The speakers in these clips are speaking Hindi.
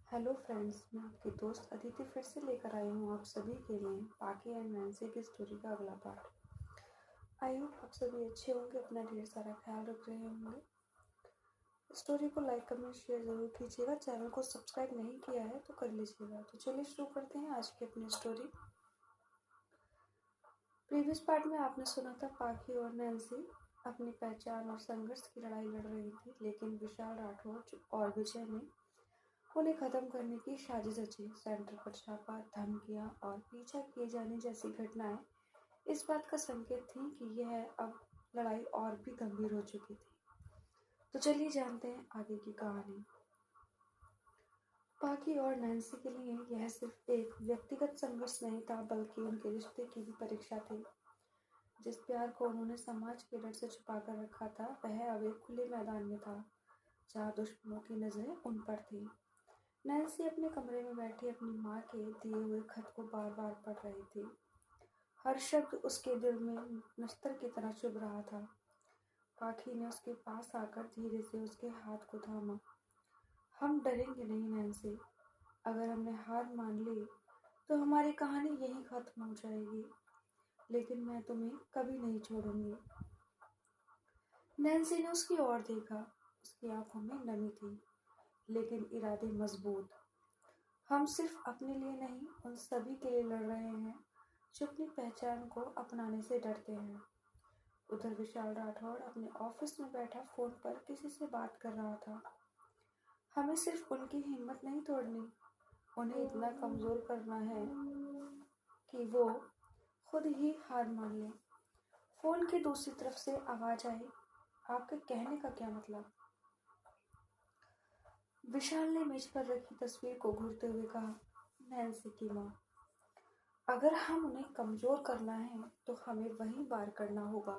हेलो फ्रेंड्स, मैं आपकी दोस्त अदिति फिर से लेकर आई हूँ आप सभी के लिए पाकी एंड नैन्सी की स्टोरी का अगला पार्ट। आई होप आप सभी अच्छे होंगे, अपना ढेर सारा ख्याल रख रहे होंगे। स्टोरी को लाइक कमेंट शेयर ज़रूर कीजिएगा। चैनल को सब्सक्राइब नहीं किया है तो कर लीजिएगा। तो चलिए शुरू करते हैं आज की अपनी स्टोरी। प्रीवियस पार्ट में आपने सुना था पाकी और नैन्सी अपनी पहचान और संघर्ष की लड़ाई लड़ रही थी, लेकिन विशाल राठौर और विजय ने उन्हें खत्म करने की साजिश रची। सेंटर पर छापा, धमकियां और पीछा किए जाने जैसी घटनाएं इस बात का संकेत थी कि यह अब लड़ाई और भी गंभीर हो चुकी थी। तो चलिए जानते हैं आगे की कहानी। पाकी और नैन्सी के लिए यह सिर्फ एक व्यक्तिगत संघर्ष नहीं था, बल्कि उनके रिश्ते की भी परीक्षा थी। जिस प्यार को उन्होंने समाज के डर से छुपा कर रखा था, वह अब एक खुले मैदान में था, जहाँ दुश्मनों की नजरें उन पर थी। नैन्सी अपने कमरे में बैठी अपनी माँ के दिए हुए खत को बार बार पढ़ रही थी। हर शब्द उसके दिल में नश्तर की तरह चुभ रहा था। पाखी ने उसके पास आकर धीरे से उसके हाथ को थामा। हम डरेंगे नहीं नैन्सी। अगर हमने हार मान ली तो हमारी कहानी यहीं खत्म हो जाएगी, लेकिन मैं तुम्हें कभी नहीं छोड़ूंगी। नैन्सी ने उसकी ओर देखा। उसकी आंखों में नमी थी, लेकिन इरादे मजबूत। हम सिर्फ अपने लिए नहीं, उन सभी के लिए लड़ रहे हैं जो अपनी पहचान को अपनाने से डरते हैं। उधर विशाल राठौड़ अपने ऑफिस में बैठा फोन पर किसी से बात कर रहा था। हमें सिर्फ उनकी हिम्मत नहीं तोड़नी, उन्हें इतना कमजोर करना है कि वो खुद ही हार मान लें। फोन की दूसरी तरफ से आवाज आई, आपके कहने का क्या मतलब? विशाल ने मेज पर रखी तस्वीर को घूरते हुए कहा, नैन्सी की माँ। अगर हम उन्हें कमजोर करना है तो हमें वहीं वार करना होगा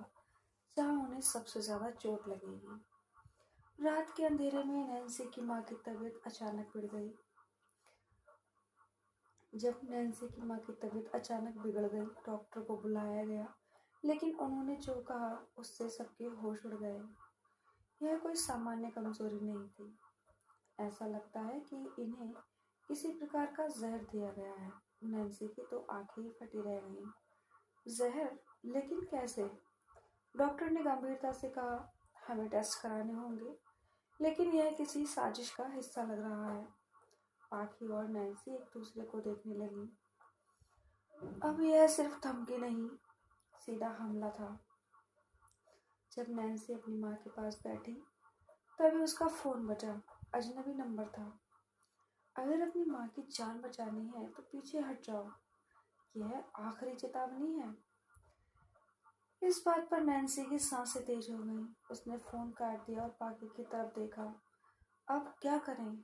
जहां उन्हें सबसे ज्यादा चोट लगेगी। रात के अंधेरे में नैन्सी की माँ की तबीयत अचानक बिगड़ गई। जब नैन्सी की माँ की तबीयत अचानक बिगड़ गई, डॉक्टर को बुलाया गया, लेकिन उन्होंने जो कहा उससे सबके होश उड़ गए। यह कोई सामान्य कमजोरी नहीं थी। ऐसा लगता है कि इन्हें किसी प्रकार का जहर दिया गया है। नैन्सी की तो आंखें ही फटी रह गईं। जहर? लेकिन कैसे? डॉक्टर ने गंभीरता से कहा, हमें टेस्ट कराने होंगे, लेकिन यह किसी साजिश का हिस्सा लग रहा है। पाखी और नैन्सी एक दूसरे को देखने लगी। अब यह सिर्फ धमकी नहीं, सीधा हमला था। जब नैन्सी अपनी माँ के पास बैठी, तभी उसका फोन बजा। अजनबी नंबर था। अगर अपनी माँ की जान बचानी है तो पीछे हट जाओ, यह आखिरी चेतावनी है। इस बात पर नैन्सी की सांसें तेज हो गईं। उसने फोन काट दिया और पाखी की तरफ देखा। अब क्या करें?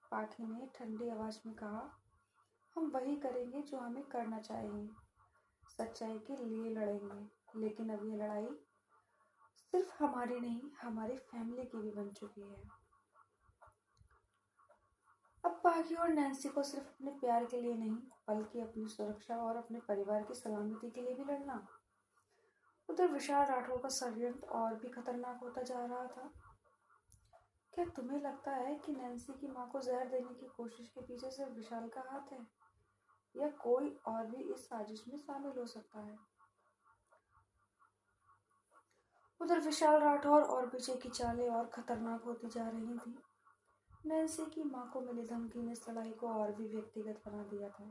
पाखी ने ठंडी आवाज में कहा, हम वही करेंगे जो हमें करना चाहिए। सच्चाई के लिए लड़ेंगे, लेकिन अब ये लड़ाई सिर्फ हमारी नहीं, हमारी फैमिली की भी बन चुकी है। अब पाखी और नैन्सी को सिर्फ अपने प्यार के लिए नहीं, बल्कि अपनी सुरक्षा और अपने परिवार की सलामती के लिए भी लड़ना। उधर विशाल राठौर का षड्यंत्र और भी खतरनाक होता जा रहा था। क्या तुम्हें लगता है कि नैन्सी की माँ को जहर देने की कोशिश के पीछे सिर्फ विशाल का हाथ है, या कोई और भी इस साजिश में शामिल हो सकता है? उधर विशाल राठौर और विजय की चालें और खतरनाक होती जा रही थी। नैन्सी की माँ को मिली धमकी ने इस लड़ाई को और भी व्यक्तिगत बना दिया था।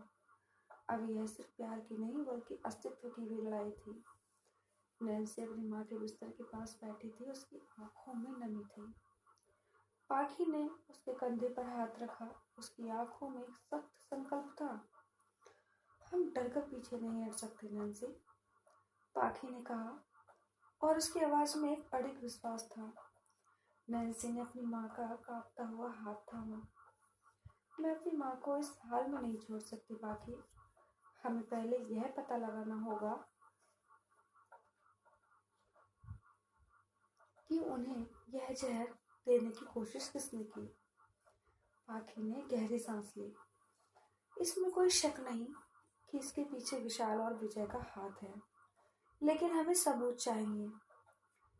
अब यह सिर्फ प्यार की नहीं, बल्कि अस्तित्व की भी लड़ाई थी। नैन्सी अपनी माँ के बिस्तर के पास बैठी थी। उसकी आंखों में नमी थी। पाखी ने उसके कंधे पर हाथ रखा। उसकी आंखों में एक सख्त संकल्प था। हम डरकर पीछे नहीं हट सकते नैन्सी, पाखी ने कहा, और उसकी आवाज में एक अड़िग विश्वास था। नैन्सी ने अपनी माँ का कांपता हुआ हाथ थामा। मैं अपनी माँ को इस हाल में नहीं छोड़ सकती पाखी। हमें पहले यह पता लगाना होगा कि उन्हें यह जहर देने की कोशिश किसने की। पाखी ने गहरी सांस ली। इसमें कोई शक नहीं कि इसके पीछे विशाल और विजय का हाथ है, लेकिन हमें सबूत चाहिए।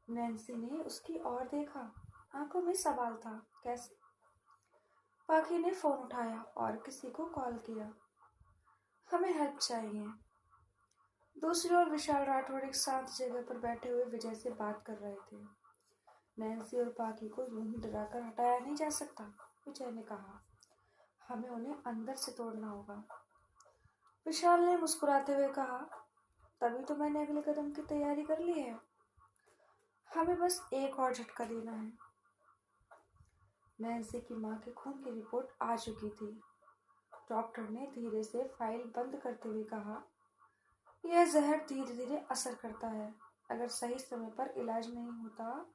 नैन्सी ने उसकी ओर देखा। आंखों में सवाल था। कैसे? पाखी ने फोन उठाया और किसी को कॉल किया। हमें हेल्प चाहिए। दूसरी ओर विशाल राठौड़ एक शांत जगह पर बैठे हुए विजय से बात कर रहे थे। नैन्सी और पाखी को यूं ही डराकर हटाया नहीं जा सकता, विजय ने कहा। हमें उन्हें अंदर से तोड़ना होगा। विशाल ने मुस्कुराते हुए कहा, तभी तो मैंने अगले कदम की तैयारी कर ली है। हमें बस एक और झटका देना है। नैन्सी की मां के खून की रिपोर्ट आ चुकी थी। डॉक्टर ने धीरे से फाइल बंद करते हुए कहा, यह जहर धीरे धीरे असर करता है। अगर सही समय पर इलाज नहीं होता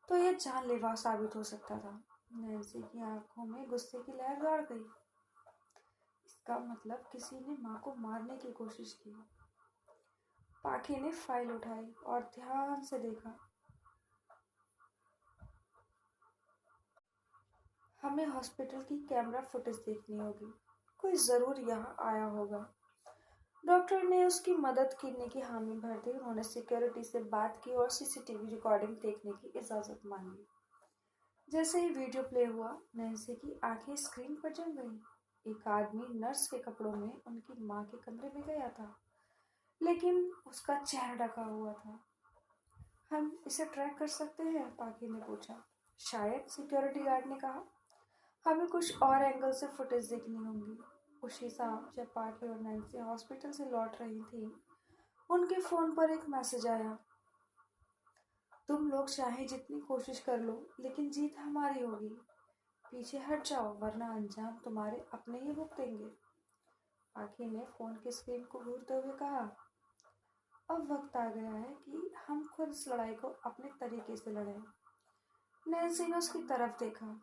तो यह जानलेवा साबित हो सकता था। नैन्सी की आंखों में गुस्से की लहर दौड़ गई। इसका मतलब किसी ने मां को मारने की कोशिश की। पाखी ने फाइल उठाई और ध्यान से देखा। हमें हॉस्पिटल की कैमरा फुटेज देखनी होगी। कोई जरूर यहाँ आया होगा। डॉक्टर ने उसकी मदद करने की हामी भर दी। उन्होंने सिक्योरिटी से बात की और सीसीटीवी रिकॉर्डिंग देखने की इजाजत मांगी। जैसे ही वीडियो प्ले हुआ, नैन्सी की आंखें स्क्रीन पर जम गईं। एक आदमी नर्स के कपड़ों में उनकी मां के कमरे में गया था, लेकिन उसका चेहरा ढका हुआ था। हम इसे ट्रैक कर सकते हैं? पाखी ने पूछा। शायद, सिक्योरिटी गार्ड ने कहा। हमें कुछ और एंगल से फुटेज देखनी होंगी। उसी शाम जब पाखी और नैन्सी हॉस्पिटल से लौट रही थी, उनके फोन पर एक मैसेज आया। तुम लोग चाहे जितनी कोशिश कर लो, लेकिन जीत हमारी होगी। पीछे हट जाओ, वरना अंजाम तुम्हारे अपने ही भुगतेंगे। पाखी ने फोन की स्क्रीन को घूरते हुए कहा, अब वक्त आ गया है कि हम खुद इस लड़ाई को अपने तरीके से लड़ें। नैन्सी ने उसकी तरफ देखा।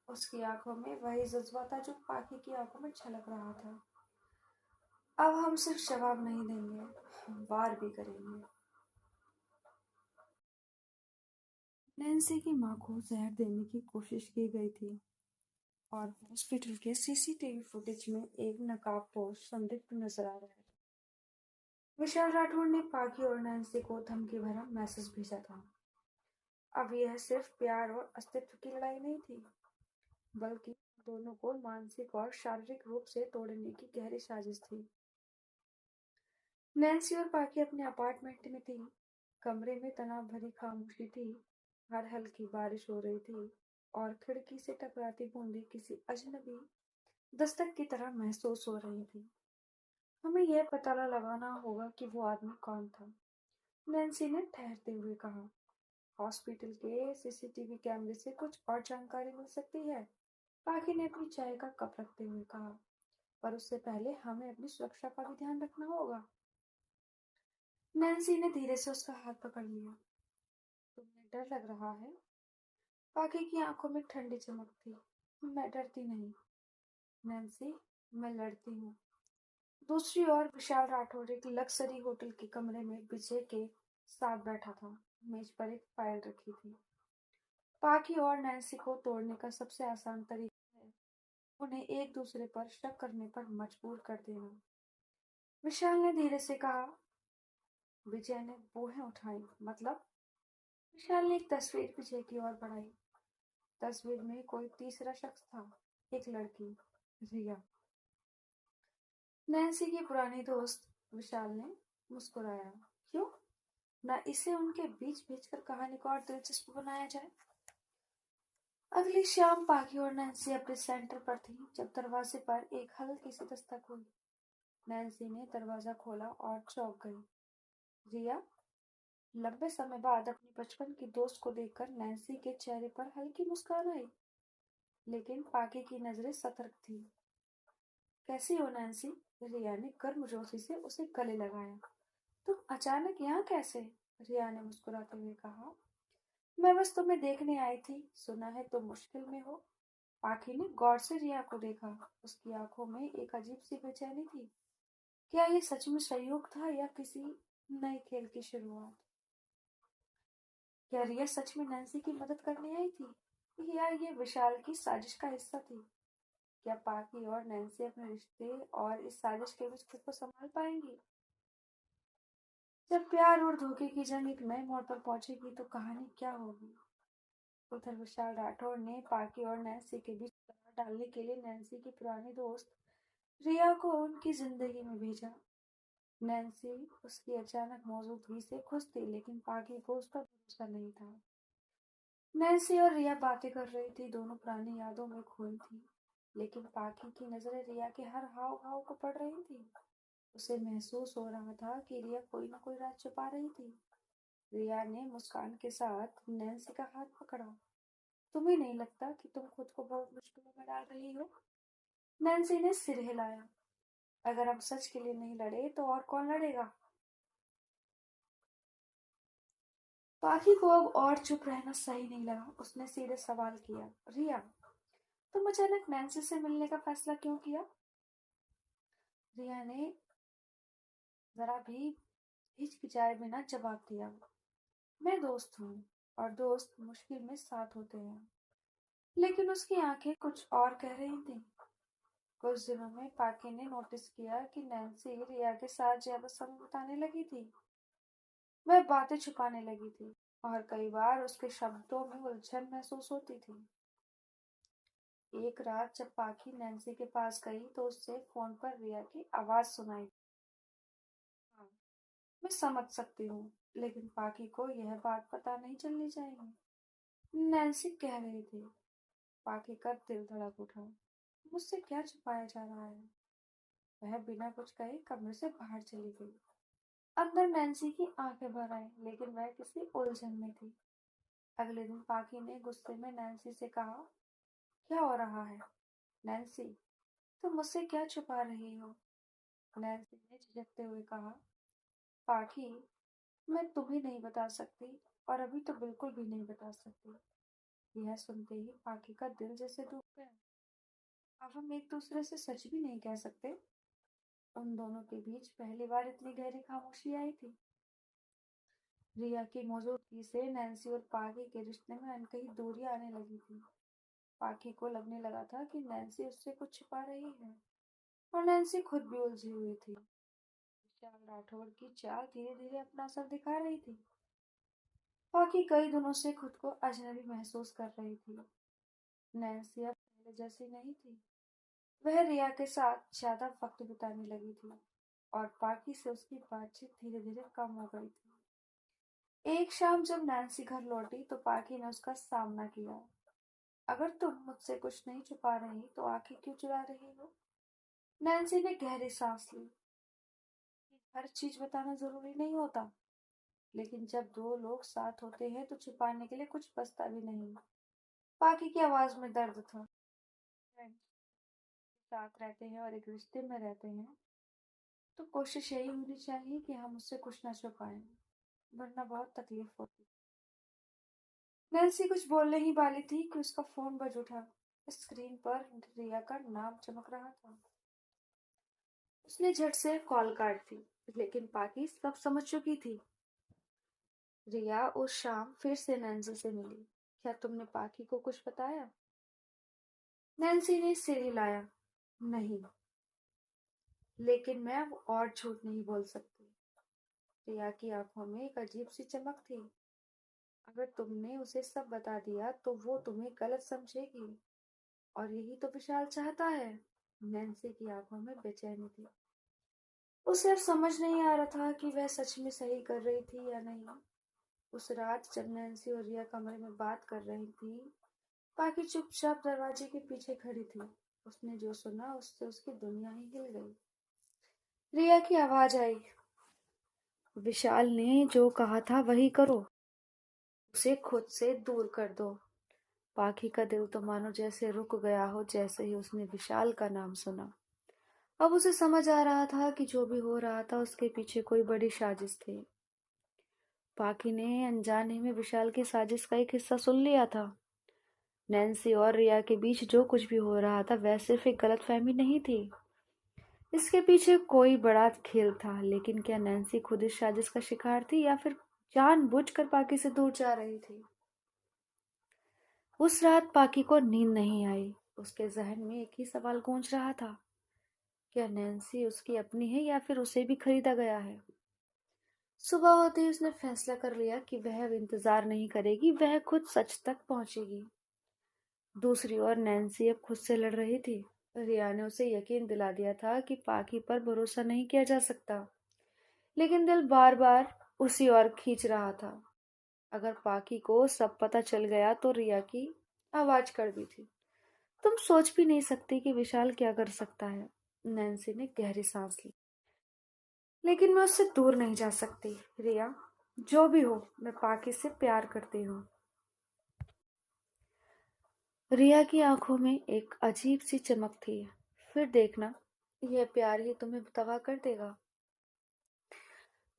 उसकी आंखों में वही जज्बा था जो पाखी की आंखों में छलक रहा था। अब हम सिर्फ जवाब नहीं देंगे, हम वार भी करेंगे। नैन्सी की मां को जहर देने की कोशिश की गई थी और हॉस्पिटल के सीसीटीवी फुटेज में एक नकाबपोश संदिग्ध नजर आ रहा है। विशाल राठौड़ ने पाखी और नैन्सी को धमकी भरा मैसेज भेजा था। अब यह सिर्फ प्यार और अस्तित्व की लड़ाई नहीं थी, बल्कि दोनों को मानसिक और शारीरिक रूप से तोड़ने की गहरी साजिश थी। नैन्सी और पाखी अपने अपार्टमेंट में थी। कमरे में तनाव भरी खामोशी थी। हर हल्की बारिश हो रही थी और खिड़की से टकराती बूंदें किसी अजनबी दस्तक की तरह महसूस हो रही थी। हमें यह पता लगाना होगा कि वो आदमी कौन था, नैन्सी ने ठहरते हुए कहा। हॉस्पिटल के सीसीटीवी कैमरे से कुछ और जानकारी मिल सकती है, पाखी ने अपनी चाय का कप रखते हुए कहा। पर उससे पहले हमें अपनी सुरक्षा का भी ध्यान रखना होगा। नैन्सी ने धीरे से उसका हाथ पकड़ लिया। तुम्हें डर लग रहा है? पाखी की आंखों में ठंडी चमक थी। मैं डरती नहीं नैन्सी, मैं लड़ती हूँ। दूसरी ओर विशाल राठौड़ एक लक्जरी होटल के कमरे में विजय के साथ बैठा था। मेज पर एक फाइल रखी थी। पाखी और नैन्सी को तोड़ने का सबसे आसान तरीका है उन्हें एक दूसरे पर शक करने पर मजबूर कर देना। विशाल ने धीरे से कहा। विजय ने भौहें उठाई। मतलब? विशाल ने एक तस्वीर विजय की ओर बढ़ाई। तस्वीर में कोई तीसरा शख्स था, एक लड़की, रिया, नैन्सी की पुरानी दोस्त। विशाल ने मुस्कुराया। क्यों ना इसे उनके बीच भेजकर कहानी को और दिलचस्प बनाया जाए। अगली शाम पाखी और नैन्सी अपने सेंटर पर थी जब दरवाजे पर एक हल्की सी दस्तक हुई। नैन्सी ने दरवाजा खोला और चौंक गई। रिया। लंबे समय बाद अपनी बचपन की दोस्त को देखकर नैन्सी के चेहरे पर हल्की मुस्कान आई, लेकिन पाखी की नजरें सतर्क थी। कैसी हो नैन्सी? रिया ने गर्मजोशी से उसे गले लगाया। तुम अचानक यहाँ कैसे? रिया ने मुस्कुराते हुए कहा। मैं बस तुम्हें देखने आई थी। सुना है तुम मुश्किल में हो। पाखी ने गौर से रिया को देखा। उसकी आंखों में एक अजीब सी बेचैनी थी। क्या ये सच में संयोग था या किसी नए खेल की शुरुआत? क्या रिया सच में नैन्सी की मदद करने आई थी या ये विशाल की साजिश का हिस्सा थी? क्या पाखी और नैन्सी अपने रिश्ते और इस साजिश के बीच खुद को संभाल पाएंगी? जब प्यार और धोखे की जंग एक नए मोड़ पर पहुंचेगी तो कहानी क्या होगी? उधर विशाल राठौड़ ने पाकी और नैन्सी के बीच दरार डालने के लिए नैन्सी की पुरानी दोस्त रिया को उनकी जिंदगी में भेजा। नैन्सी उसकी अचानक मौजूदगी से खुश थी, लेकिन पागी को उस पर भरोसा नहीं था। नैन्सी और रिया बातें कर रही थी, दोनों पुरानी यादों में खोई थी, लेकिन पागी की नजरें रिया के हर हाव भाव को पढ़ रही थी। उसे महसूस हो रहा था कि रिया कोई न कोई राज छुपा रही थी। रिया ने मुस्कान के साथ नैन्सी का हाथ पकड़ा। तुम्हें नहीं लगता कि तुम खुद को बहुत मुश्किलों में डाल रही हो? नैन्सी ने सिर हिलाया। अगर हम सच के लिए नहीं लड़े तो और कौन लड़ेगा? पाखी को अब और चुप रहना सही नहीं लगा। उसने सीधे सवाल किया, रिया, तुम अचानक नैन्सी से मिलने का फैसला क्यों किया? रिया ने जरा भी हिचकिचाए बिना जवाब दिया, मैं दोस्त हूँ और दोस्त मुश्किल में साथ होते हैं। लेकिन उसकी आंखें कुछ और कह रही थीं। कुछ दिनों में पाकी ने नोटिस किया कि नैन्सी रिया के साथ ज्यादा समय बिताने लगी थी। वह बातें छुपाने लगी थी और कई बार उसके शब्दों में उलझन महसूस होती थी। एक रात जब पाखी नैन्सी के पास गई तो उससे फोन पर रिया की आवाज सुनाई। हाँ, मैं समझ सकती हूँ, लेकिन पाखी को यह बात पता नहीं चलनी चाहिए, नैन्सी कह रही थी। पाखी का दिल धड़क उठा। मुझसे क्या छुपाया जा रहा है? वह बिना कुछ कहे कमरे से बाहर चली गई। अंदर नैन्सी की आंखें भर आई, लेकिन वह किसी उलझन में थी। अगले दिन पाखी ने गुस्से में नैन्सी से कहा, क्या हो रहा है? नैन्सी, तुम मुझसे क्या छुपा रही हो? नैन्सी ने झिझकते हुए कहा, पाखी, मैं तुम्हें नहीं बता सकती और अभी तो बिल्कुल भी नहीं बता सकती। यह सुनते ही पाखी का दिल जैसे डूब गया। अब हम एक दूसरे से सच भी नहीं कह सकते। उन दोनों के बीच पहली बार इतनी गहरी खामोशी आई थी। रिया की मौजूदगी से नैन्सी और पाखी के रिश्ते में अनकही दूरी आने लगी थी। पाखी को लगने लगा था कि नैन्सी उससे कुछ छिपा रही है और नैन्सी खुद भी उलझी हुई थी। विशाल राठौड़ की चाल धीरे धीरे अपना असर दिखा रही थी। पाखी कई दिनों से खुद को अजनबी महसूस कर रही थी। नैन्सी अब पहले जैसी नहीं थी। वह रिया के साथ ज्यादा वक्त बिताने लगी थी और पाखी से उसकी बातचीत धीरे धीरे कम हो गई थी। एक शाम जब नैन्सी घर लौटी तो पाखी ने उसका सामना किया। अगर तुम मुझसे कुछ नहीं छुपा रही तो आंखें क्यों चुरा रही हो? नैन्सी ने गहरी सांस ली। हर चीज बताना जरूरी नहीं होता, लेकिन जब दो लोग साथ होते हैं तो छुपाने के लिए कुछ बचता भी नहीं। पाखी की आवाज में दर्द था। फ्रेंड्स साथ रहते हैं और एक रिश्ते में रहते हैं तो कोशिश यही होनी चाहिए कि हम उससे कुछ ना छुपाएं, वरना बहुत तकलीफ होती। नैन्सी कुछ बोलने ही वाली थी कि उसका फोन बज उठा। स्क्रीन पर रिया का नाम चमक रहा था। उसने झट से कॉल काट दी, लेकिन पाकी सब समझ चुकी थी। रिया उस शाम फिर से नैन्सी से मिली। क्या तुमने पाकी को कुछ बताया? नैन्सी ने सिर हिलाया। नहीं, लेकिन मैं अब और झूठ नहीं बोल सकती। रिया की आंखों में एक अजीब सी चमक थी। अगर तुमने उसे सब बता दिया तो वो तुम्हें गलत समझेगी, और यही तो विशाल चाहता है। नैन्सी की आंखों में बेचैनी थी। उसे अब समझ नहीं आ रहा था कि वह सच में सही कर रही थी या नहीं। उस रात जब नैन्सी और रिया कमरे में बात कर रही थी, पाकी चुपचाप दरवाजे के पीछे खड़ी थी। उसने जो सुना उससे उसकी दुनिया ही हिल गई। रिया की आवाज आई, विशाल ने जो कहा था वही करो, उसे खुद से दूर कर दो। पाखी का दिल तो मानो जैसे रुक गया हो जैसे ही उसने विशाल का नाम सुना। अब उसे समझ आ रहा था कि जो भी हो रहा था उसके पीछे कोई बड़ी साजिश थी। पाखी ने अनजाने में विशाल की साजिश का एक हिस्सा सुन लिया था। नैन्सी और रिया के बीच जो कुछ भी हो रहा था वह सिर्फ एक गलतफहमी नहीं थी। इसके पीछे कोई बड़ा खेल था। लेकिन क्या नैन्सी खुद इस साजिश का शिकार थी या फिर जानबूझकर पाकी से दूर जा रही थी? उस रात पाकी को नींद नहीं आई। उसके जहन में एक ही सवाल गूंज रहा था, क्या नैन्सी उसकी अपनी है या फिर उसे भी खरीदा गया है? सुबह होते ही उसने फैसला कर लिया कि वह अब इंतजार नहीं करेगी, वह खुद सच तक पहुंचेगी। दूसरी ओर नैन्सी अब खुद से लड़ रही थी। रिया ने उसे यकीन दिला दिया था कि पाकी पर भरोसा नहीं किया जा सकता, लेकिन दिल बार बार उसी ओर खींच रहा था। अगर पाकी को सब पता चल गया तो रिया की आवाज कर दी थी, तुम सोच भी नहीं सकती कि विशाल क्या कर सकता है। नैन्सी ने गहरी सांस ली। लेकिन मैं उससे दूर नहीं जा सकती रिया, जो भी हो मैं पाकी से प्यार करती हूँ। रिया की आंखों में एक अजीब सी चमक थी। फिर देखना, यह प्यार ही तुम्हें तबाह कर देगा।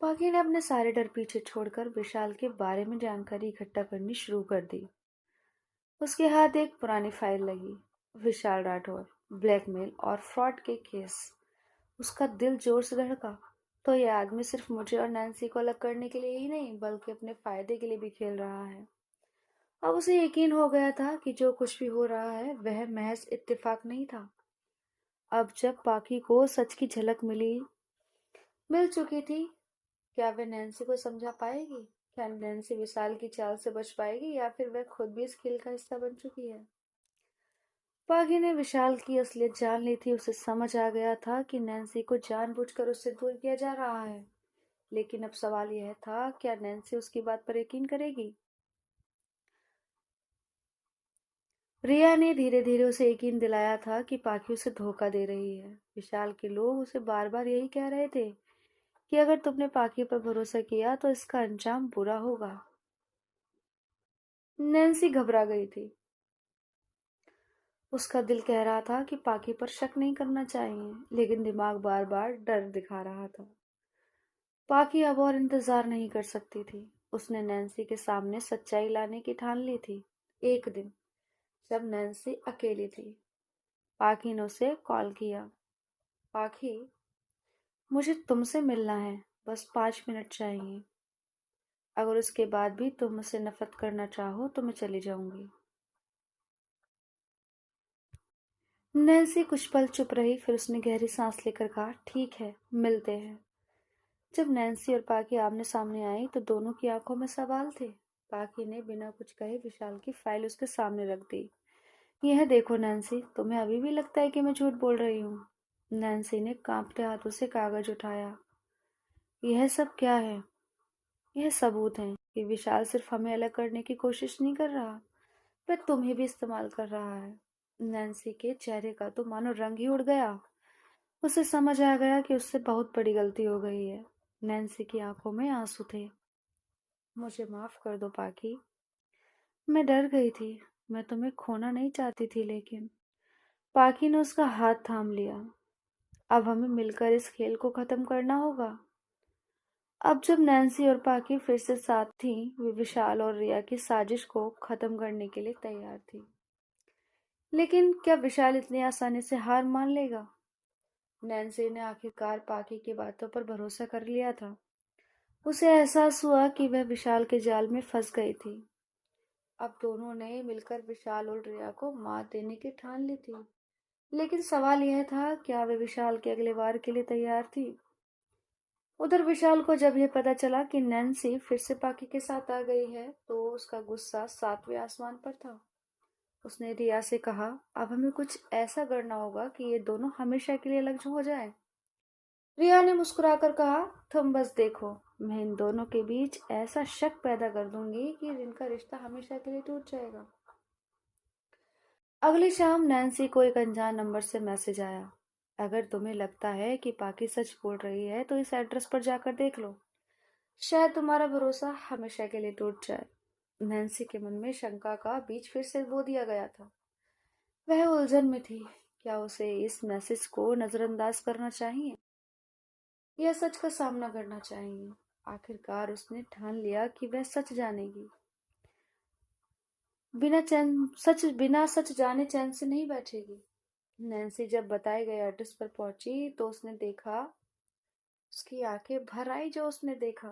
पाकी ने अपने सारे डर पीछे छोड़कर विशाल के बारे में जानकारी इकट्ठा करनी शुरू कर दी। उसके हाथ एक पुरानी फाइल लगी। विशाल राठौर, ब्लैकमेल और फ्रॉड के केस। उसका दिल जोर से धड़का। तो यह आदमी सिर्फ मुझे और नैन्सी को अलग करने के लिए ही नहीं बल्कि अपने फायदे के लिए भी खेल रहा है। अब उसे यकीन हो गया था कि जो कुछ भी हो रहा है वह महज इत्तेफाक नहीं था। अब जब पाकी को सच की झलक मिल चुकी थी, क्या वह नैन्सी को समझा पाएगी? क्या नैन्सी विशाल की चाल से बच पाएगी या फिर वह खुद भी इस खेल का हिस्सा बन चुकी है? पागी ने विशाल की असलियत जान ली थी। उसे समझ आ गया था कि नैन्सी को जानबूझकर उससे दूर किया जा रहा है। लेकिन अब सवाल यह था, क्या नैन्सी उसकी बात पर यकीन करेगी? रिया ने धीरे धीरे उसे यकीन दिलाया था कि पाखी उसे धोखा दे रही है। विशाल के लोग उसे बार बार यही कह रहे थे कि अगर तुमने पाखी पर भरोसा किया तो इसका अंजाम बुरा होगा। नैन्सी घबरा गई थी। उसका दिल कह रहा था कि पाखी पर शक नहीं करना चाहिए, लेकिन दिमाग बार बार डर दिखा रहा था। पाखी अब और इंतजार नहीं कर सकती थी। उसने नैन्सी के सामने सच्चाई लाने की ठान ली थी। एक दिन जब नैन्सी अकेली थी, पाखी ने उसे कॉल किया। पाखी, मुझे तुमसे मिलना है, बस 5 मिनट चाहिए। अगर उसके बाद भी तुम मुझसे नफरत करना चाहो तो मैं चली जाऊंगी। नैन्सी कुछ पल चुप रही, फिर उसने गहरी सांस लेकर कहा, ठीक है, मिलते हैं। जब नैन्सी और पाकी आमने सामने आई तो दोनों की आंखों में सवाल थे। पाकी ने बिना कुछ कहे विशाल की फाइल उसके सामने रख दी। यह देखो नैन्सी, तुम्हें अभी भी लगता है कि मैं झूठ बोल रही हूँ? नैन्सी ने कांपते हाथों से कागज उठाया। यह सब क्या है? यह सबूत है कि विशाल सिर्फ हमें अलग करने की कोशिश नहीं कर रहा, वह तुम्हें भी इस्तेमाल कर रहा है। नैन्सी के चेहरे का तो मानो रंग ही उड़ गया। उसे समझ आ गया कि उससे बहुत बड़ी गलती हो गई है। नैन्सी की आंखों में आंसू थे। मुझे माफ कर दो पाकी, मैं डर गई थी। मैं तुम्हें खोना नहीं चाहती थी, लेकिन पाकी ने उसका हाथ थाम लिया। अब हमें मिलकर इस खेल को खत्म करना होगा। अब जब नैन्सी और पाकी फिर से साथ थीं, वे विशाल और रिया की साजिश को खत्म करने के लिए तैयार थी। लेकिन क्या विशाल इतनी आसानी से हार मान लेगा? नैन्सी ने आखिरकार पाकी की बातों पर भरोसा कर लिया था। उसे एहसास हुआ कि वह विशाल के जाल में फंस गई थी। अब दोनों ने मिलकर विशाल और रिया को मात देने की ठान ली थी। लेकिन सवाल यह था, क्या वे विशाल के अगले वार के लिए तैयार थी? उधर विशाल को जब यह पता चला कि नैन्सी फिर से पाकी के साथ आ गई है तो उसका गुस्सा 7वें आसमान पर था। उसने रिया से कहा, अब हमें कुछ ऐसा करना होगा कि ये दोनों हमेशा के लिए अलग हो जाएं। रिया ने मुस्कुराकर कहा, तुम बस देखो, मैं इन दोनों के बीच ऐसा शक पैदा कर दूंगी कि इनका रिश्ता हमेशा के लिए टूट जाएगा। अगली शाम नैन्सी को एक अनजान नंबर से मैसेज आया। अगर तुम्हें लगता है कि पाकी सच बोल रही है तो इस एड्रेस पर जाकर देख लो, शायद तुम्हारा भरोसा हमेशा के लिए टूट जाए। नैन्सी के मन में शंका का बीज फिर से बो दिया गया था। वह उलझन में थी। क्या उसे इस मैसेज को नजरअंदाज करना चाहिए या सच का सामना करना चाहिए? आखिरकार उसने ठान लिया कि वह सच जानेगी। बिना सच जाने चैन से नहीं बैठेगी। नैन्सी जब बताए गए एड्रेस पर पहुंची तो उसने देखा, उसकी आंखें भर आई जो उसने देखा।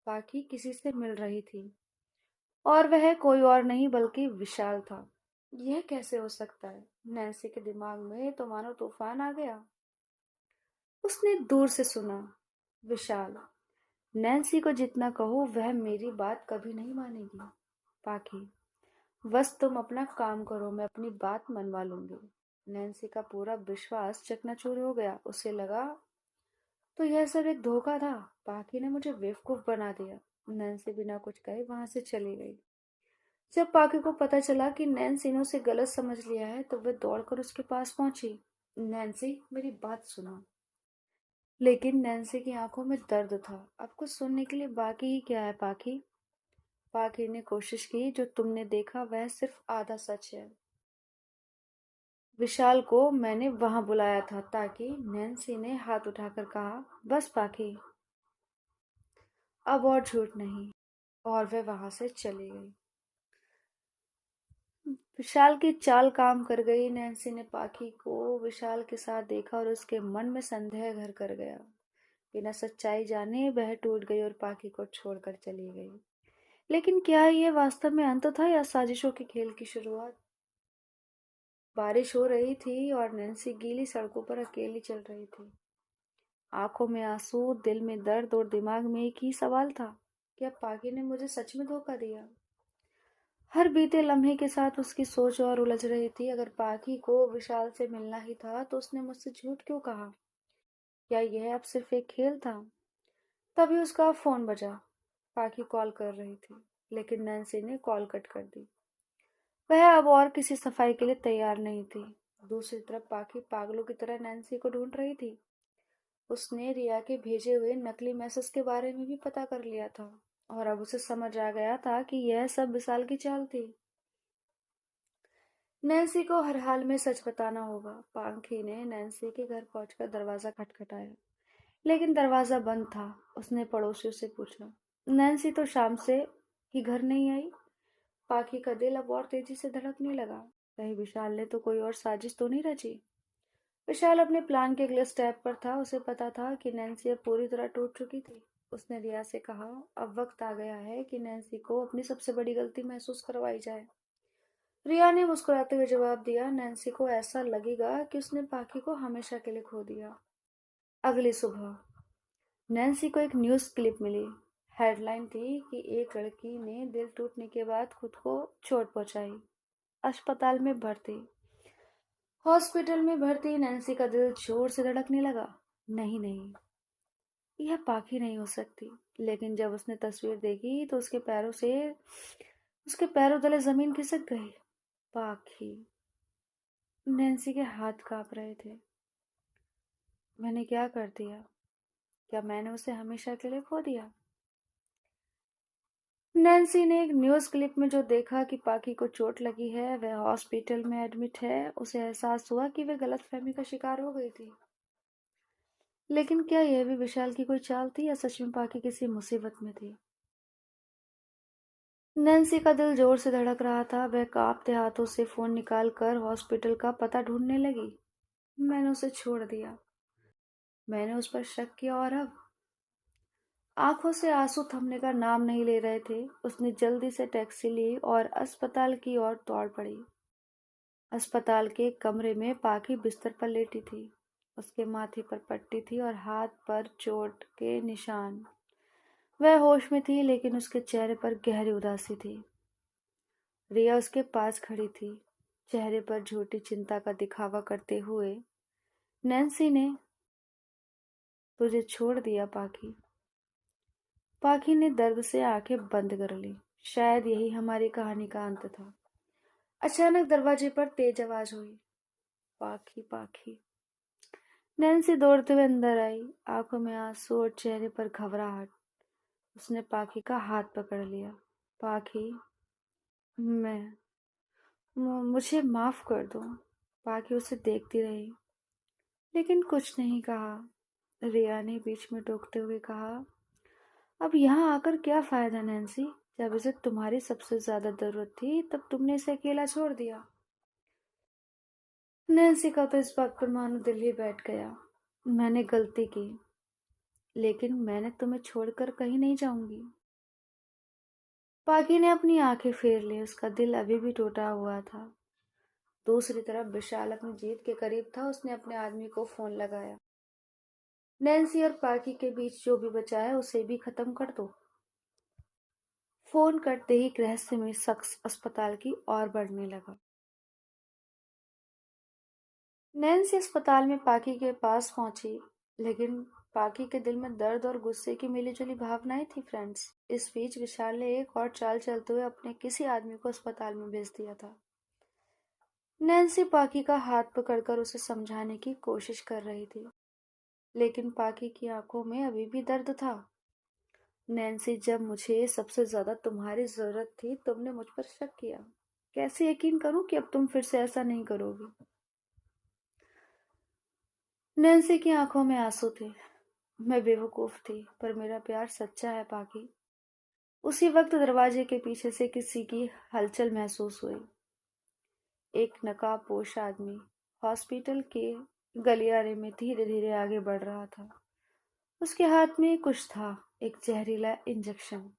पाखी किसी से मिल रही थी और वह कोई और नहीं बल्कि विशाल था। यह कैसे हो सकता है? नैन्सी के दिमाग में तो मानो तूफान आ गया। उसने दूर से सुना, विशाल, नैन्सी को जितना कहो वह मेरी बात कभी नहीं मानेगी। पाखी, बस तुम अपना काम करो, मैं अपनी बात मनवा लूंगी। नैन्सी का पूरा विश्वास चकनाचूर हो गया। उसे लगा तो यह सब एक धोखा था। पाखी ने मुझे बेवकूफ बना दिया। नैन्सी बिना कुछ कहे वहां से चली गई। जब पाखी को पता चला कि नैन्सी ने उसे गलत समझ लिया है तो वह दौड़कर उसके पास पहुंची। नैन्सी, मेरी बात सुनो। लेकिन नैन्सी की आंखों में दर्द था। अब कुछ सुनने के लिए बाकी ही क्या है पाखी? पाखी ने कोशिश की, जो तुमने देखा वह सिर्फ आधा सच है। विशाल को मैंने वहां बुलाया था ताकि नैन्सी ने हाथ उठाकर कहा, बस पाखी, अब और झूठ नहीं। और वह वहां से चली गई। विशाल की चाल काम कर गई। नैन्सी ने पाखी को विशाल के साथ देखा और उसके मन में संदेह घर कर गया। बिना सच्चाई जाने वह टूट गई और पाखी को छोड़कर चली गई। लेकिन क्या यह वास्तव में अंत था या साजिशों के खेल की शुरुआत? बारिश हो रही थी और नैन्सी गीली सड़कों पर अकेली चल रही थी। आंखों में आंसू, दिल में दर्द और दिमाग में एक ही सवाल था, क्या पाखी ने मुझे सच में धोखा दिया? हर बीते लम्हे के साथ उसकी सोच और उलझ रही थी। अगर पाखी को विशाल से मिलना ही था तो उसने मुझसे झूठ क्यों कहा? क्या यह अब सिर्फ एक खेल था? तभी उसका फोन बजा। पाखी कॉल कर रही थी, लेकिन नैन्सी ने कॉल कट कर दी। वह अब और किसी सफाई के लिए तैयार नहीं थी। दूसरी तरफ पाखी पागलों की तरह नैन्सी को ढूंढ रही थी। उसने रिया के भेजे हुए नकली मैसेज के बारे में भी पता कर लिया था और अब उसे समझ आ गया था कि यह सब विशाल की चाल थी। नैन्सी को हर हाल में सच बताना होगा। पाखी ने नैन्सी के घर पहुंचकर दरवाजा खटखटाया, लेकिन दरवाजा बंद था। उसने पड़ोसियों से पूछा, नैन्सी तो शाम से ही घर नहीं आई। पाखी का दिल अब और तेजी से धड़कने लगा। कहीं विशाल ने तो कोई और साजिश तो नहीं रची? विशाल अपने प्लान के अगले स्टेप पर था। उसे पता था कि नैन्सी अब पूरी तरह टूट चुकी थी। उसने रिया से कहा, अब वक्त आ गया है कि नैन्सी को अपनी सबसे बड़ी गलती महसूस करवाई जाए। रिया ने मुस्कुराते हुए जवाब दिया, नैन्सी को ऐसा लगेगा कि उसने पाखी को हमेशा के लिए खो दिया। अगली सुबह नैन्सी को एक न्यूज़ क्लिप मिली। हेडलाइन थी कि एक लड़की ने दिल टूटने के बाद खुद को चोट पहुंचाई। अस्पताल में भर्ती। हॉस्पिटल में भर्ती नैन्सी का दिल जोर से धड़कने लगा। नहीं नहीं, यह पाखी नहीं हो सकती। लेकिन जब उसने तस्वीर देखी तो उसके पैरों तले जमीन खिसक गई। पाखी। नैन्सी के हाथ कांप रहे थे। मैंने क्या कर दिया? क्या मैंने उसे हमेशा के लिए खो दिया? नैन्सी ने एक न्यूज़ क्लिप में जो देखा कि पाखी को चोट लगी है, वह हॉस्पिटल में एडमिट है, उसे एहसास हुआ कि वह गलतफहमी का शिकार हो गई थी। लेकिन क्या यह भी विशाल की कोई चाल थी या सच में पाखी किसी मुसीबत में थी? नैन्सी का दिल जोर से धड़क रहा था। वह कांपते हाथों से फोन निकालकर हॉस्पिटल का पता ढूंढने लगी। मैंने उसे छोड़ दिया। मैंने उस पर शक किया और अब आंखों से आंसू थमने का नाम नहीं ले रहे थे। उसने जल्दी से टैक्सी ली और अस्पताल की ओर दौड़ पड़ी। अस्पताल के एक कमरे में पाखी बिस्तर पर लेटी थी। उसके माथे पर पट्टी थी और हाथ पर चोट के निशान। वह होश में थी, लेकिन उसके चेहरे पर गहरी उदासी थी। रिया उसके पास खड़ी थी, चेहरे पर झूठी चिंता का दिखावा करते हुए। नैन्सी ने तुझे छोड़ दिया पाखी। पाखी ने दर्द से आंखें बंद कर ली। शायद यही हमारी कहानी का अंत था। अचानक दरवाजे पर तेज आवाज हुई, पाखी पाखी। नैन्सी दौड़ते हुए अंदर आई, आंखों में आंसू और चेहरे पर घबराहट। उसने पाखी का हाथ पकड़ लिया। पाखी, मैं मुझे माफ कर दो। पाखी उसे देखती रही, लेकिन कुछ नहीं कहा। रिया ने बीच में टोकते हुए कहा, अब यहाँ आकर क्या फायदा नैन्सी? जब इसे तुम्हारी सबसे ज्यादा जरूरत थी तब तुमने इसे अकेला छोड़ दिया। नैन्सी का तो इस बात पर मानो दिल ही बैठ गया। मैंने गलती की, लेकिन मैंने तुम्हें छोड़कर कहीं नहीं जाऊंगी। पागी ने अपनी आंखें फेर ली। उसका दिल अभी भी टूटा हुआ था। दूसरी तरफ विशाल अपनी जीत के करीब था। उसने अपने आदमी को फोन लगाया। नैन्सी और पागी के बीच जो भी बचा है उसे भी खत्म कर दो। फोन करते ही एक रहस्यमय शख्स अस्पताल की ओर बढ़ने लगा। नैन्सी अस्पताल में पाकी के पास पहुंची, लेकिन पाकी के दिल में दर्द और गुस्से की मिलीजुली भावनाएं थी फ्रेंड्स। इस बीच विशाल ने एक और चाल चलते हुए अपने किसी आदमी को अस्पताल में भेज दिया था। नैन्सी पाकी का हाथ पकड़कर उसे समझाने की कोशिश कर रही थी, लेकिन पाकी की आंखों में अभी भी दर्द था। नैन्सी, जब मुझे सबसे ज्यादा तुम्हारी जरूरत थी तुमने मुझ पर शक किया। कैसे यकीन करूं कि अब तुम फिर से ऐसा नहीं करोगी। नैन्सी की आंखों में आंसू थे। मैं बेवकूफ थी, पर मेरा प्यार सच्चा है पाकी। उसी वक्त दरवाजे के पीछे से किसी की हलचल महसूस हुई। एक नकाबपोश आदमी हॉस्पिटल के गलियारे में धीरे धीरे आगे बढ़ रहा था। उसके हाथ में कुछ था, एक जहरीला इंजेक्शन।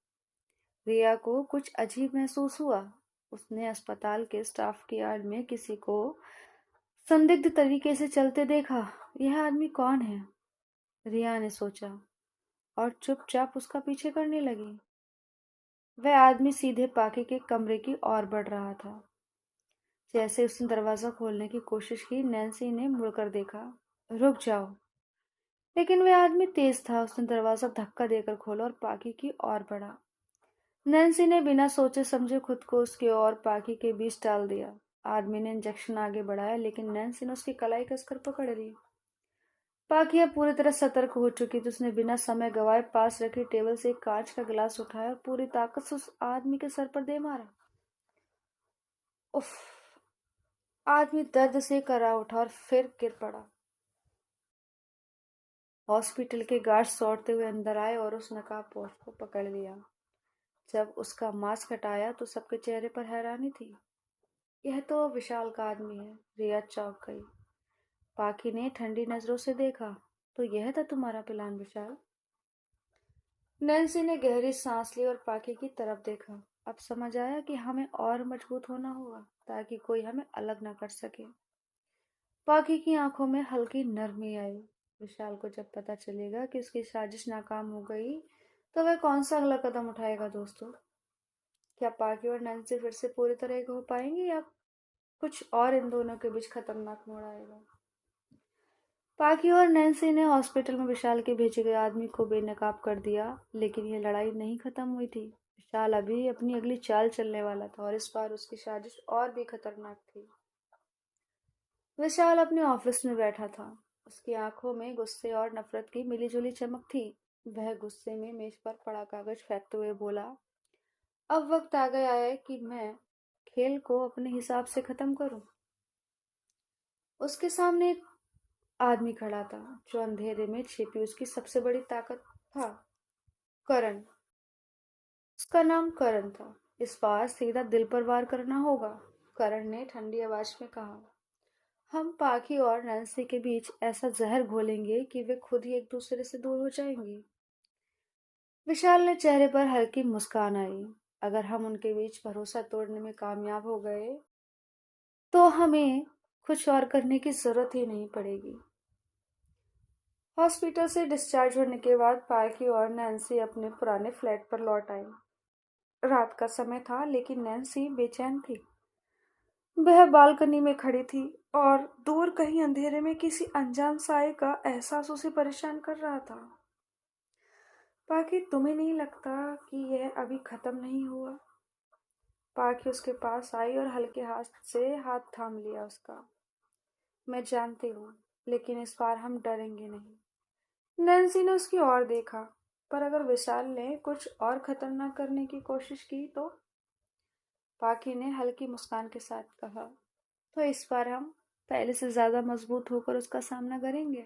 रिया को कुछ अजीब महसूस हुआ। उसने अस्पताल के स्टाफ की आड़ में किसी को संदिग्ध तरीके से चलते देखा। यह आदमी कौन है? रिया ने सोचा और चुपचाप उसका पीछे करने लगी। वह आदमी सीधे पाकी के कमरे की ओर बढ़ रहा था। जैसे उसने दरवाजा खोलने की कोशिश की, नैन्सी ने मुड़कर देखा। रुक जाओ! लेकिन वह आदमी तेज था। उसने दरवाजा धक्का देकर खोला और पाकी की ओर बढ़ा। नैन्सी ने बिना सोचे समझे खुद को उसके और पाकी के बीच डाल दिया। आदमी ने इंजेक्शन आगे बढ़ाया, लेकिन नैन्सी ने उसकी कलाई कसकर पकड़ ली। पाकी अब पूरी तरह सतर्क हो चुकी थी। उसने बिना समय गंवाए पास रखी टेबल से एक कांच का गिलास उठाया और पूरी ताकत से उस आदमी के सर पर दे मारा। उफ! आदमी दर्द से करा उठा और फिर गिर पड़ा। हॉस्पिटल के गार्ड्स दौड़ते हुए अंदर आए और उस नकाबपोश को पकड़ लिया। जब उसका मास्क हटाया तो सबके चेहरे पर हैरानी थी। यह तो विशाल का आदमी है। रिया चौंक गई। पाकी ने ठंडी नजरों से देखा। तो यह था तुम्हारा प्लान विशाल? नैन्सी ने गहरी सांस ली और पाकी की तरफ देखा। अब समझ आया कि हमें और मजबूत होना होगा ताकि कोई हमें अलग ना कर सके। पाकी की आंखों में हल्की नरमी आई। विशाल को जब पता चलेगा कि उसकी साजिश नाकाम हो गई तो वह कौन सा अगला कदम उठाएगा दोस्तों? क्या पाकी और नैन्सी फिर से पूरी तरह एक हो पाएंगे या कुछ और इन दोनों के बीच खतरनाक मोड़ आएगा? पाकी और नैन्सी ने हॉस्पिटल में विशाल के भेजे गए आदमी को बेनकाब कर दिया, लेकिन यह लड़ाई नहीं खत्म हुई थी। विशाल अभी अपनी अगली चाल चलने वाला था और इस बार उसकी साजिश और भी खतरनाक थी। विशाल अपने ऑफिस में बैठा था। उसकी आंखों में गुस्से और नफरत की मिलीजुली चमक थी। वह गुस्से में मेज पर पड़ा कागज फेंकते हुए बोला, अब वक्त आ गया है कि मैं खेल को अपने हिसाब से खत्म करूं। उसके सामने एक आदमी खड़ा था जो अंधेरे में छिपी उसकी सबसे बड़ी ताकत था, करण। उसका नाम करण था। इस बार सीधा दिल पर वार करना होगा। करण ने ठंडी आवाज में कहा, हम पाखी और नैन्सी के बीच ऐसा जहर घोलेंगे कि वे खुद ही एक दूसरे से दूर हो जाएंगी। विशाल ने चेहरे पर हल्की मुस्कान आई। अगर हम उनके बीच भरोसा तोड़ने में कामयाब हो गए तो हमें कुछ और करने की जरूरत ही नहीं पड़ेगी। हॉस्पिटल से डिस्चार्ज होने के बाद पार्की और नैन्सी अपने पुराने फ्लैट पर लौट आई। रात का समय था, लेकिन नैन्सी बेचैन थी। वह बालकनी में खड़ी थी और दूर कहीं अंधेरे में किसी अनजान साए का एहसास उसे परेशान कर रहा था। पाकि, तुम्हें नहीं लगता कि यह अभी खत्म नहीं हुआ? पाकि उसके पास आई और हल्के हाथ से हाथ थाम लिया उसका। मैं जानती हूँ, लेकिन इस बार हम डरेंगे नहीं। नैन्सी ने उसकी ओर देखा। पर अगर विशाल ने कुछ और खतरनाक करने की कोशिश की तो? पाकि ने हल्की मुस्कान के साथ कहा, तो इस बार हम पहले से ज्यादा मजबूत होकर उसका सामना करेंगे।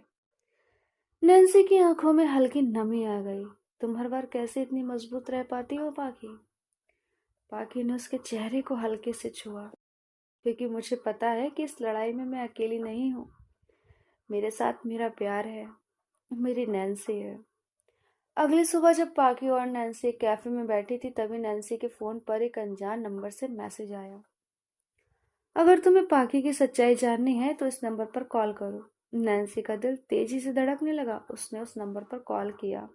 नैन्सी की आंखों में हल्की नमी आ गई। तुम हर बार कैसे इतनी मजबूत रह पाती हो पाकि? पाकि ने उसके चेहरे को हल्के से छुआ। क्योंकि मुझे पता है कि इस लड़ाई में मैं अकेली नहीं हूँ। मेरे साथ मेरा प्यार है, मेरी नैन्सी है। अगली सुबह जब पाकि और नैन्सी एक कैफे में बैठी थी, तभी नैन्सी के फोन पर एक अनजान नंबर से मैसेज आया। अगर तुम्हें पाकि की सच्चाई जाननी है तो इस नंबर पर कॉल करो। नैन्सी का दिल तेजी से धड़कने लगा। उसने उस नंबर पर कॉल किया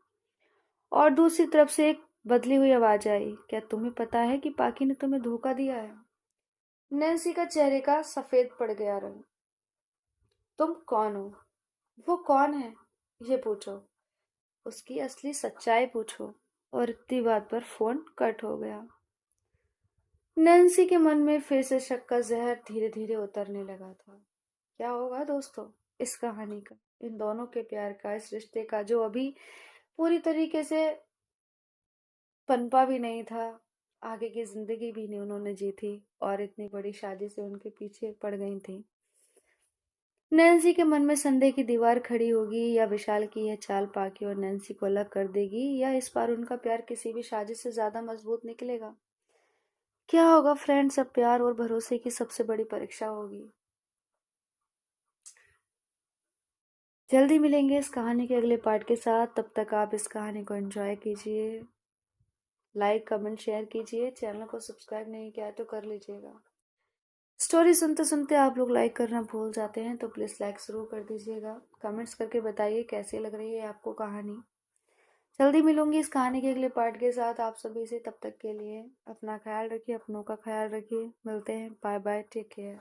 और दूसरी तरफ से एक बदली हुई आवाज आई, क्या तुम्हें पता है कि पाकी ने तुम्हें धोखा दिया है? नैन्सी का चेहरे का सफेद पड़ गया रंग। तुम कौन हो? वो कौन है ये पूछो, उसकी असली सच्चाई पूछो। और इतनी बात पर फोन कट हो गया। नैन्सी के मन में फिर से शक का जहर धीरे धीरे उतरने लगा था। क्या होगा दोस्तों इस कहानी का, इन दोनों के प्यार का, इस रिश्ते का जो अभी पूरी तरीके से पनपा भी नहीं था, आगे की जिंदगी भी नहीं उन्होंने जी थी और इतनी बड़ी शादी से उनके पीछे पड़ गई थी। नैन्सी के मन में संदेह की दीवार खड़ी होगी, या विशाल की यह चाल पाके और नैन्सी को अलग कर देगी, या इस बार उनका प्यार किसी भी साजिश से ज्यादा मजबूत निकलेगा। क्या होगा फ्रेंड्स, अब प्यार और भरोसे की सबसे बड़ी परीक्षा होगी। जल्दी मिलेंगे इस कहानी के अगले पार्ट के साथ। तब तक आप इस कहानी को एंजॉय कीजिए, लाइक कमेंट शेयर कीजिए, चैनल को सब्सक्राइब नहीं किया है तो कर लीजिएगा। स्टोरी सुनते सुनते आप लोग लाइक करना भूल जाते हैं तो प्लीज़ लाइक ज़रूर कर दीजिएगा। कमेंट्स करके बताइए कैसी लग रही है आपको कहानी। जल्दी मिलूंगी इस कहानी के अगले पार्ट के साथ आप सभी से। तब तक के लिए अपना ख्याल रखिए, अपनों का ख्याल रखिए। मिलते हैं, बाय बाय, टेक केयर।